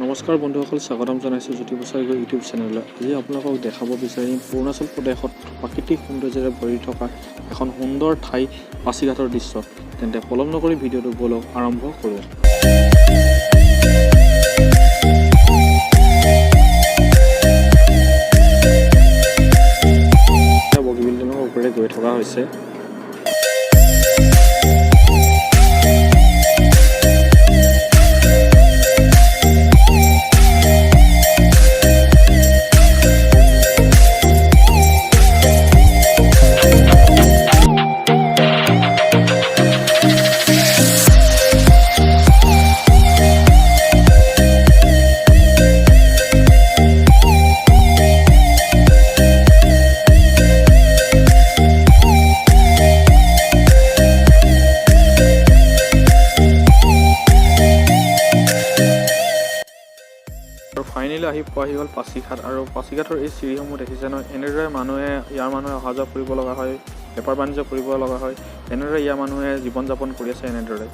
নমস্কাৰ বন্ধুসকল, স্বাগতম জনাইছোঁ জ্যোতি বছাৰী ইউটিউব চেনেললৈ। আজি আপোনালোকক দেখাব বিচাৰিম অৰুণাচল প্ৰদেশত প্ৰাকৃতিক সৌন্দৰ্যৰে ভৰি থকা এখন সুন্দৰ ঠাই পাছিঘাটৰ দৃশ্য। তেন্তে পলম নকৰি ভিডিঅ'টো বলক আৰম্ভ কৰোঁ। বগী বিল্ডিঙৰ ওপৰেৰে গৈ থকা হৈছে। ফাইনেলি পোৱাহি হ'ল পাছিঘাট, আৰু পাছিঘাটৰ এই চিৰিসমূহ দেখিছে নহয়। এনেদৰে ইয়াৰ মানুহে অহা যোৱা কৰিব লগা হয়, বেপাৰ বাণিজ্য কৰিব লগা হয়। এনেদৰে ইয়াৰ মানুহে জীৱন যাপন কৰি আছে এনেদৰে।